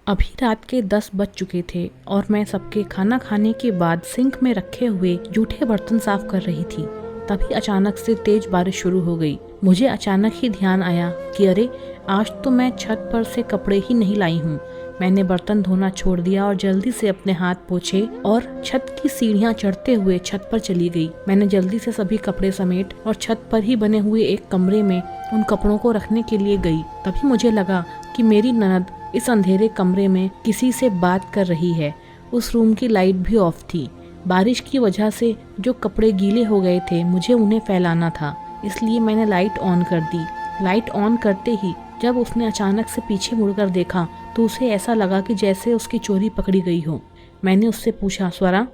अभी रात के 10 बज चुके थे और मैं सबके खाना खाने के बाद सिंक में रखे हुए जूठे बर्तन साफ कर रही थी। तभी अचानक से तेज बारिश शुरू हो गई। मुझे अचानक ही ध्यान आया कि अरे, आज तो मैं छत पर से कपड़े ही नहीं लाई हूँ। मैंने बर्तन धोना छोड़ दिया और जल्दी से अपने हाथ पोंछे और छत की सीढ़ियाँ चढ़ते हुए छत पर चली गई। मैंने जल्दी से सभी कपड़े समेट और छत पर ही बने हुए एक कमरे में उन कपड़ों को रखने के लिए गई। तभी मुझे लगा कि मेरी ननद इस अंधेरे कमरे में किसी से बात कर रही है। उस रूम की लाइट भी ऑफ थी। बारिश की वजह से जो कपड़े गीले हो गए थे, मुझे उन्हें फैलाना था, इसलिए मैंने लाइट ऑन कर दी। लाइट ऑन करते ही जब उसने अचानक से पीछे मुड़कर देखा तो उसे ऐसा लगा कि जैसे उसकी चोरी पकड़ी गई हो। मैंने उससे पूछा, स्वरा,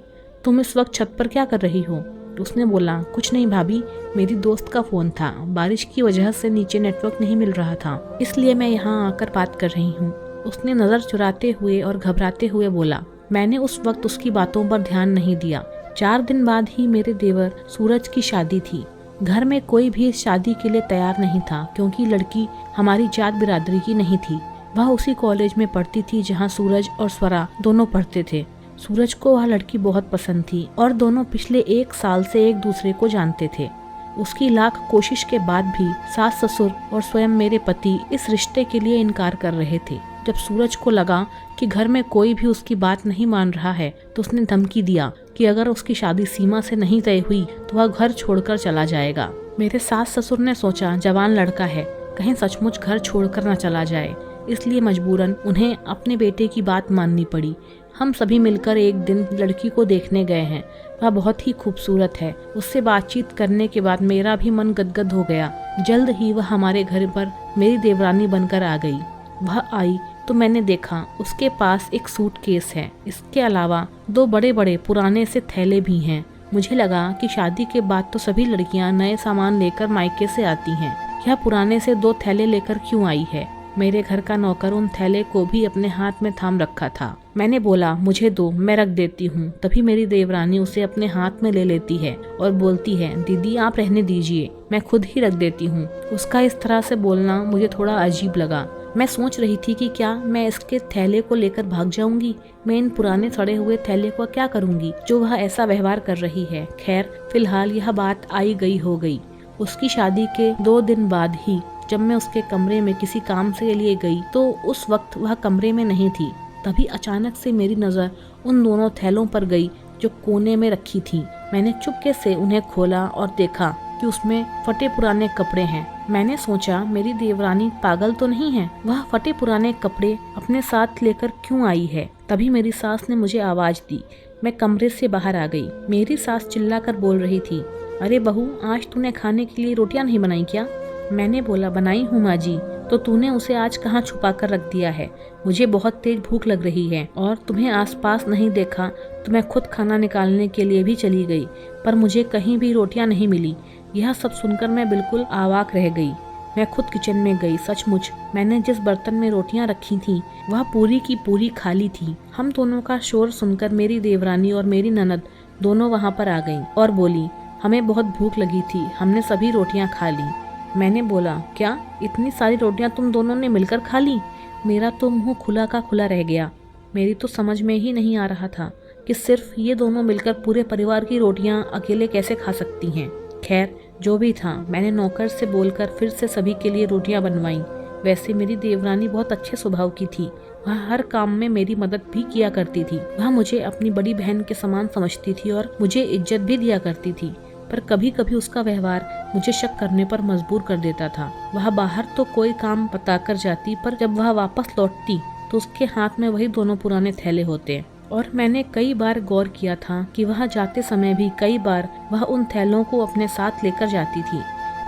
तुम इस वक्त छत पर क्या कर रही हो? उसने बोला, कुछ नहीं भाभी, मेरी दोस्त का फ़ोन था। बारिश की वजह से नीचे नेटवर्क नहीं मिल रहा था, इसलिए मैं यहाँ आकर बात कर रही हूँ। उसने नज़र चुराते हुए और घबराते हुए बोला। मैंने उस वक्त उसकी बातों पर ध्यान नहीं दिया। 4 दिन बाद ही मेरे देवर सूरज की शादी थी। घर में कोई भी इस शादी के लिए तैयार नहीं था, क्योंकि लड़की हमारी जात बिरादरी की नहीं थी। वह उसी कॉलेज में पढ़ती थी जहाँ सूरज और स्वरा दोनों पढ़ते थे। सूरज को वह लड़की बहुत पसंद थी और दोनों पिछले 1 साल से एक दूसरे को जानते थे। उसकी लाख कोशिश के बाद भी सास ससुर और स्वयं मेरे पति इस रिश्ते के लिए इनकार कर रहे थे। जब सूरज को लगा कि घर में कोई भी उसकी बात नहीं मान रहा है तो उसने धमकी दिया कि अगर उसकी शादी सीमा से नहीं तय हुई तो वह घर छोड़कर चला जाएगा। मेरे सास ससुर ने सोचा जवान लड़का है, कहीं सचमुच घर छोड़कर न चला जाए, इसलिए मजबूरन उन्हें अपने बेटे की बात माननी पड़ी। हम सभी मिलकर एक दिन लड़की को देखने गए हैं। वह बहुत ही खूबसूरत है। उससे बातचीत करने के बाद मेरा भी मन गदगद हो गया। जल्द ही वह हमारे घर पर मेरी देवरानी बनकर आ गई। वह आई तो मैंने देखा उसके पास एक सूटकेस है। इसके अलावा 2 बड़े बड़े पुराने से थैले भी हैं। मुझे लगा कि शादी के बाद तो सभी लड़कियां नए सामान लेकर मायके से आती हैं, यह पुराने से 2 थैले लेकर क्यों आई है? मेरे घर का नौकर उन थैले को भी अपने हाथ में थाम रखा था। मैंने बोला, मुझे दो, मैं रख देती हूँ। तभी मेरी देवरानी उसे अपने हाथ में ले लेती है और बोलती है, दीदी आप रहने दीजिए, मैं खुद ही रख देती हूँ। उसका इस तरह से बोलना मुझे थोड़ा अजीब लगा। मैं सोच रही थी कि क्या मैं इसके थैले को लेकर भाग जाऊंगी? मैं इन पुराने सड़े हुए थैले को क्या करूंगी जो वह ऐसा व्यवहार कर रही है? खैर, फिलहाल यह बात आई गई हो गई। उसकी शादी के 2 दिन बाद ही जब मैं उसके कमरे में किसी काम से लिए गई तो उस वक्त वह कमरे में नहीं थी। तभी अचानक से मेरी नज़र उन दोनों थैलों पर गई जो कोने में रखी थी। मैंने चुपके से उन्हें खोला और देखा कि उसमें फटे पुराने कपड़े हैं। मैंने सोचा मेरी देवरानी पागल तो नहीं है, वह फटे पुराने कपड़े अपने साथ लेकर क्यों आई है? तभी मेरी सास ने मुझे आवाज दी। मैं कमरे से बाहर आ गई। मेरी सास चिल्लाकर बोल रही थी, अरे बहू, आज तूने खाने के लिए रोटियां नहीं बनाई क्या? मैंने बोला, बनाई हूँ माँ जी। तो तूने उसे आज कहाँ छुपा कर रख दिया है? मुझे बहुत तेज भूख लग रही है और तुम्हें आसपास नहीं देखा तो मैं खुद खाना निकालने के लिए भी चली गई, पर मुझे कहीं भी रोटियां नहीं मिली। यह सब सुनकर मैं बिल्कुल आवाक रह गई। मैं खुद किचन में गई। सचमुच मैंने जिस बर्तन में रोटियां रखी थी वह पूरी की पूरी खाली थी। हम दोनों का शोर सुनकर मेरी देवरानी और मेरी ननद दोनों वहाँ पर आ गईं और बोली, हमें बहुत भूख लगी थी, हमने सभी रोटियां खा ली। मैंने बोला, क्या इतनी सारी रोटियां तुम दोनों ने मिलकर खा ली? मेरा तो मुंह खुला का खुला रह गया। मेरी तो समझ में ही नहीं आ रहा था कि सिर्फ ये दोनों मिलकर पूरे परिवार की रोटियां अकेले कैसे खा सकती हैं। खैर, जो भी था, मैंने नौकर से बोलकर फिर से सभी के लिए रोटियां बनवाई। वैसे मेरी देवरानी बहुत अच्छे स्वभाव की थी। वह हर काम में मेरी मदद भी किया करती थी। वह मुझे अपनी बड़ी बहन के समान समझती थी और मुझे इज्जत भी दिया करती थी, पर कभी कभी उसका व्यवहार मुझे शक करने पर मजबूर कर देता था। वह बाहर तो कोई काम बताकर जाती, पर जब वह वापस लौटती तो उसके हाथ में वही दोनों पुराने थैले होते। और मैंने कई बार गौर किया था कि वह जाते समय भी कई बार वह उन थैलों को अपने साथ लेकर जाती थी।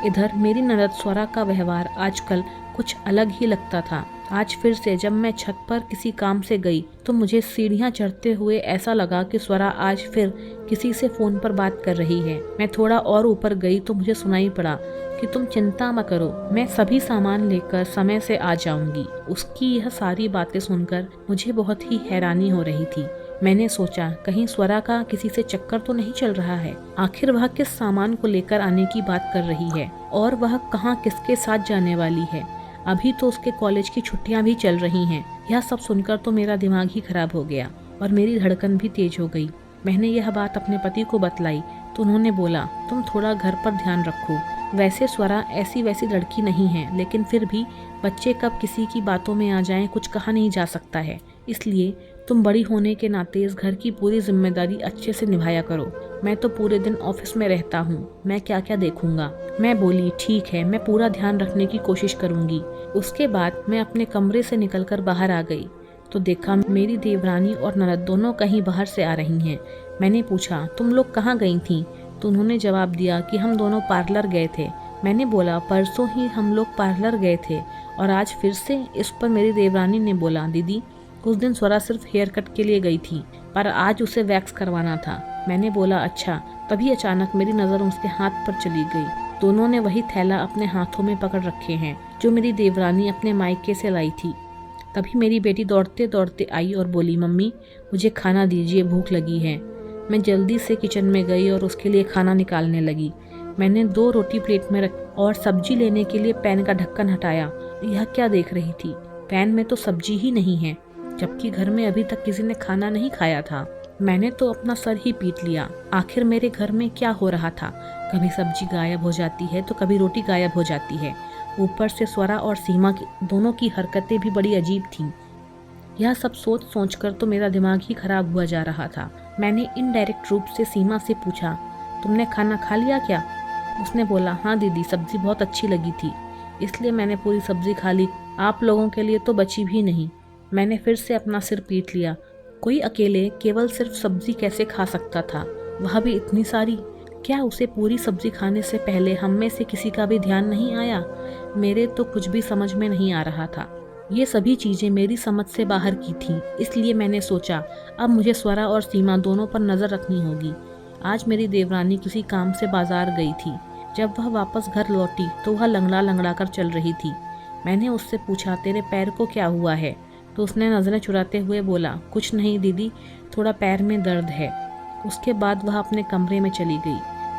इधर मेरी ननद स्वरा का व्यवहार आजकल कुछ अलग ही लगता था। आज फिर से जब मैं छत पर किसी काम से गई तो मुझे सीढ़ियां चढ़ते हुए ऐसा लगा कि स्वरा आज फिर किसी से फोन पर बात कर रही है। मैं थोड़ा और ऊपर गई तो मुझे सुनाई पड़ा कि तुम चिंता मत करो, मैं सभी सामान लेकर समय से आ जाऊंगी। उसकी यह सारी बातें सुनकर मुझे बहुत ही हैरानी हो रही थी। मैंने सोचा, कहीं स्वरा का किसी से चक्कर तो नहीं चल रहा है? आखिर वह किस सामान को लेकर आने की बात कर रही है और वह कहाँ किसके साथ जाने वाली है? अभी तो उसके कॉलेज की छुट्टियां भी चल रही हैं। यह सब सुनकर तो मेरा दिमाग ही खराब हो गया और मेरी धड़कन भी तेज हो गई। मैंने यह बात अपने पति को बतलाई तो उन्होंने बोला, तुम थोड़ा घर पर ध्यान रखो। वैसे स्वरा ऐसी वैसी लड़की नहीं है, लेकिन फिर भी बच्चे कब किसी की बातों में आ जाएं कुछ कहा नहीं जा सकता है। इसलिए तुम बड़ी होने के नाते इस घर की पूरी जिम्मेदारी अच्छे से निभाया करो। मैं तो पूरे दिन ऑफिस में रहता हूँ, मैं क्या क्या देखूंगा। मैं बोली, ठीक है, मैं पूरा ध्यान रखने की कोशिश करूंगी। उसके बाद मैं अपने कमरे से निकलकर बाहर आ गई तो देखा मेरी देवरानी और ननद दोनों कहीं बाहर से आ रही हैं। मैंने पूछा, तुम लोग कहाँ गई थीं? तो उन्होंने जवाब दिया कि हम दोनों पार्लर गए थे। मैंने बोला, परसों ही हम लोग पार्लर गए थे और आज फिर से? इस पर मेरी देवरानी ने बोला, दीदी उस दिन स्वरा सिर्फ हेयर कट के लिए गई थी, पर आज उसे वैक्स करवाना था। मैंने बोला, अच्छा। तभी अचानक मेरी नज़र उसके हाथ पर चली गई। दोनों ने वही थैला अपने हाथों में पकड़ रखे हैं जो मेरी देवरानी अपने मायके से लाई थी। तभी मेरी बेटी दौड़ते दौड़ते आई और बोली, मम्मी मुझे खाना दीजिए, भूख लगी है। मैं जल्दी से किचन में गई और उसके लिए खाना निकालने लगी। मैंने 2 रोटी प्लेट में रखी और सब्जी लेने के लिए पैन का ढक्कन हटाया। यह क्या देख रही थी? पैन में तो सब्जी ही नहीं है, जबकि घर में अभी तक किसी ने खाना नहीं खाया था। मैंने तो अपना सर ही पीट लिया। आखिर मेरे घर में क्या हो रहा था? कभी सब्जी गायब हो जाती है तो कभी रोटी गायब हो जाती है। ऊपर से स्वरा और सीमा की दोनों की हरकतें भी बड़ी अजीब थीं। यह सब सोच सोच कर तो मेरा दिमाग ही खराब हुआ जा रहा था। मैंने इनडायरेक्ट रूप से सीमा से पूछा, तुमने खाना खा लिया क्या? उसने बोला, हाँ दीदी, सब्जी बहुत अच्छी लगी थी, इसलिए मैंने पूरी सब्जी खा ली। आप लोगों के लिए तो बची भी नहीं। मैंने फिर से अपना सिर पीट लिया। कोई अकेले केवल सिर्फ सब्जी कैसे खा सकता था, वह भी इतनी सारी? क्या उसे पूरी सब्जी खाने से पहले हम में से किसी का भी ध्यान नहीं आया? मेरे तो कुछ भी समझ में नहीं आ रहा था। ये सभी चीज़ें मेरी समझ से बाहर की थीं, इसलिए मैंने सोचा अब मुझे स्वरा और सीमा दोनों पर नज़र रखनी होगी। आज मेरी देवरानी किसी काम से बाजार गई थी। जब वह वापस घर लौटी तो वह लंगड़ा लंगड़ा कर चल रही थी। मैंने उससे पूछा, तेरे पैर को क्या हुआ है? तो उसने नज़रें चुराते हुए बोला, कुछ नहीं दीदी, थोड़ा पैर में दर्द है। उसके बाद वह अपने कमरे में चली गई।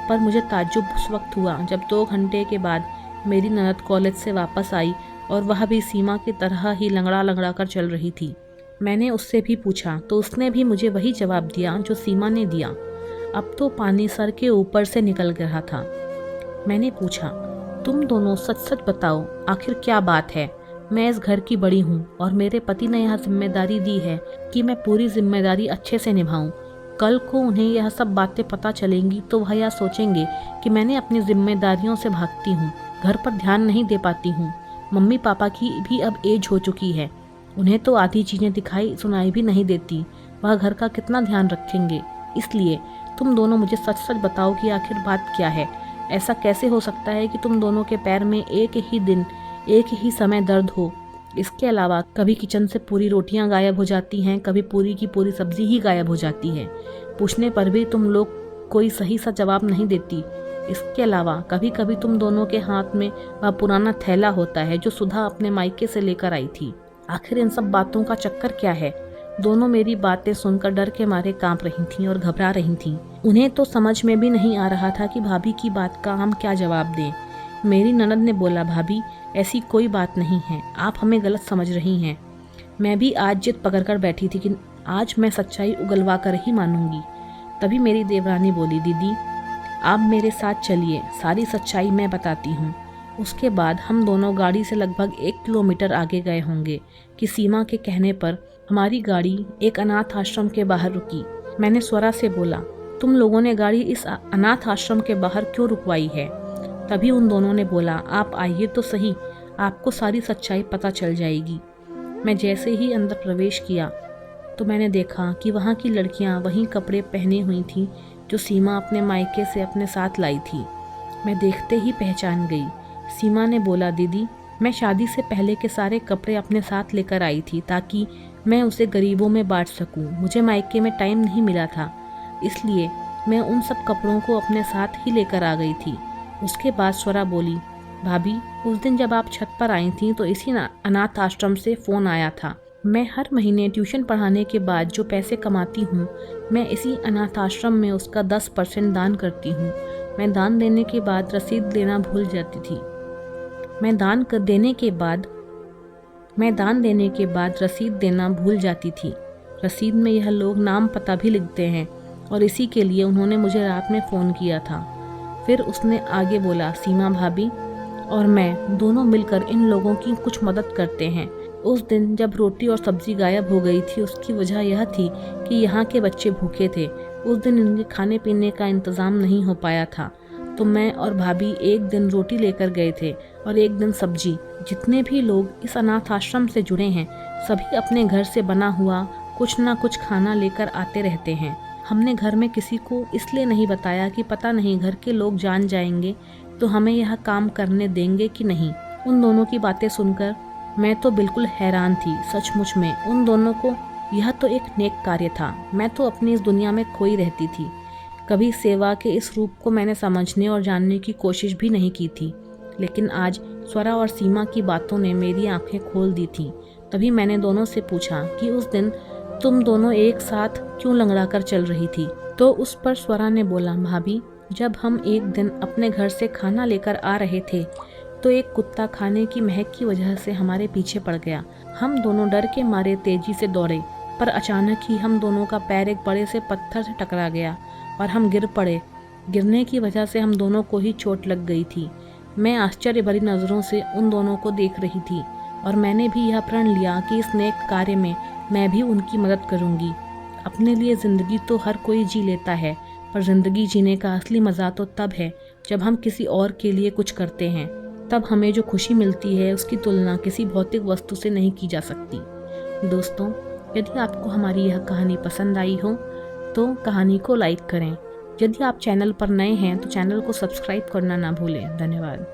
पर मुझे ताज्जुब उस वक्त हुआ जब 2 घंटे के बाद मेरी ननद कॉलेज से वापस आई और वह भी सीमा की तरह ही लंगड़ा लंगड़ा कर चल रही थी। मैंने उससे भी पूछा तो उसने भी मुझे वही जवाब दिया जो सीमा ने दिया। अब तो पानी सर के ऊपर से निकल रहा था। मैंने पूछा, तुम दोनों सच सच बताओ, आखिर क्या बात है? मैं इस घर की बड़ी हूँ और मेरे पति ने यह जिम्मेदारी दी है कि मैं पूरी जिम्मेदारी अच्छे से निभाऊं। कल को उन्हें यह सब बातें पता चलेंगी तो वह यह सोचेंगे कि मैंने अपनी जिम्मेदारियों से भागती हूँ, घर पर ध्यान नहीं दे पाती हूँ। मम्मी पापा की भी अब एज हो चुकी है, उन्हें तो आधी चीज़ें दिखाई सुनाई भी नहीं देती, वह घर का कितना ध्यान रखेंगे। इसलिए तुम दोनों मुझे सच सच बताओ कि आखिर बात क्या है। ऐसा कैसे हो सकता है कि तुम दोनों के पैर में एक ही दिन एक ही समय दर्द हो? इसके अलावा कभी किचन से पूरी रोटियां गायब हो जाती हैं, कभी पूरी की पूरी सब्जी ही गायब हो जाती है। पूछने पर भी तुम लोग कोई सही सा जवाब नहीं देती। इसके अलावा कभी कभी तुम दोनों के हाथ में वह पुराना थैला होता है जो सुधा अपने मायके से लेकर आई थी। आखिर इन सब बातों का चक्कर क्या है? दोनों मेरी बातें सुनकर डर के मारे कांप रही थीं और घबरा रही थीं। उन्हें तो समझ में भी नहीं आ रहा था कि भाभी की बात का हम क्या जवाब दें। मेरी ननद ने बोला, भाभी ऐसी कोई बात नहीं है, आप हमें गलत समझ रही हैं। मैं भी आज जिद पकड़कर बैठी थी कि आज मैं सच्चाई उगलवा कर ही मानूंगी। तभी मेरी देवरानी बोली, दीदी आप मेरे साथ चलिए, सारी सच्चाई मैं बताती हूँ। उसके बाद हम दोनों गाड़ी से लगभग 1 किलोमीटर आगे गए होंगे कि सीमा के कहने पर हमारी गाड़ी एक अनाथ आश्रम के बाहर रुकी। मैंने स्वरा से बोला, तुम लोगों ने गाड़ी इस अनाथ आश्रम के बाहर क्यों रुकवाई है? तभी उन दोनों ने बोला, आप आइए तो सही, आपको सारी सच्चाई पता चल जाएगी। मैं जैसे ही अंदर प्रवेश किया तो मैंने देखा कि वहाँ की लड़कियाँ वही कपड़े पहने हुई थीं जो सीमा अपने मायके से अपने साथ लाई थी। मैं देखते ही पहचान गई। सीमा ने बोला, दीदी मैं शादी से पहले के सारे कपड़े अपने साथ लेकर आई थी ताकि मैं उसे गरीबों में बांट सकूं। मुझे मायके में टाइम नहीं मिला था, इसलिए मैं उन सब कपड़ों को अपने साथ ही लेकर आ गई थी। उसके बाद स्वरा बोली, भाभी उस दिन जब आप छत पर आई थी तो इसी अनाथ आश्रम से फ़ोन आया था। मैं हर महीने ट्यूशन पढ़ाने के बाद जो पैसे कमाती हूँ मैं इसी अनाथ आश्रम में उसका 10% दान करती हूँ। मैं दान देने के बाद रसीद लेना भूल जाती थी। मैं दान कर देने के बाद मैं दान देने के बाद रसीद देना भूल जाती थी। रसीद में यह लोग नाम पता भी लिखते हैं और इसी के लिए उन्होंने मुझे रात में फ़ोन किया था। फिर उसने आगे बोला, सीमा भाभी और मैं दोनों मिलकर इन लोगों की कुछ मदद करते हैं। उस दिन जब रोटी और सब्जी गायब हो गई थी उसकी वजह यह थी कि यहाँ के बच्चे भूखे थे। उस दिन इनके खाने पीने का इंतज़ाम नहीं हो पाया था, तो मैं और भाभी एक दिन रोटी लेकर गए थे और एक दिन सब्जी। जितने भी लोग इस अनाथ आश्रम से जुड़े हैं सभी अपने घर से बना हुआ कुछ ना कुछ खाना लेकर आते रहते हैं। हमने घर में किसी को इसलिए नहीं बताया कि पता नहीं घर के लोग जान जाएंगे तो हमें यह काम करने देंगे कि नहीं। उन दोनों की बातें सुनकर मैं तो बिल्कुल हैरान थी। सचमुच में उन दोनों को यह तो एक नेक कार्य था। मैं तो अपनी इस दुनिया में खोई रहती थी। कभी सेवा के इस रूप को मैंने समझने और जानने की कोशिश भी नहीं की थी, लेकिन आज स्वरा और सीमा की बातों ने मेरी आंखें खोल दी थी। तभी मैंने दोनों से पूछा कि उस दिन तुम दोनों एक साथ क्यों लंगड़ा कर चल रही थी। तो उस पर स्वरा ने बोला, भाभी जब हम एक दिन अपने घर से खाना लेकर आ रहे थे तो एक कुत्ता खाने की महक की वजह से हमारे पीछे पड़ गया। हम दोनों डर के मारे तेजी से दौड़े, पर अचानक ही हम दोनों का पैर एक बड़े से पत्थर से टकरा गया और हम गिर पड़े। गिरने की वजह से हम दोनों को ही चोट लग गई थी। मैं आश्चर्य भरी नज़रों से उन दोनों को देख रही थी और मैंने भी यह प्रण लिया कि इस नेक कार्य में मैं भी उनकी मदद करूंगी। अपने लिए ज़िंदगी तो हर कोई जी लेता है, पर ज़िंदगी जीने का असली मज़ा तो तब है जब हम किसी और के लिए कुछ करते हैं। तब हमें जो खुशी मिलती है उसकी तुलना किसी भौतिक वस्तु से नहीं की जा सकती। दोस्तों, यदि आपको हमारी यह कहानी पसंद आई हो तो कहानी को लाइक करें। यदि आप चैनल पर नए हैं तो चैनल को सब्सक्राइब करना ना भूलें। धन्यवाद।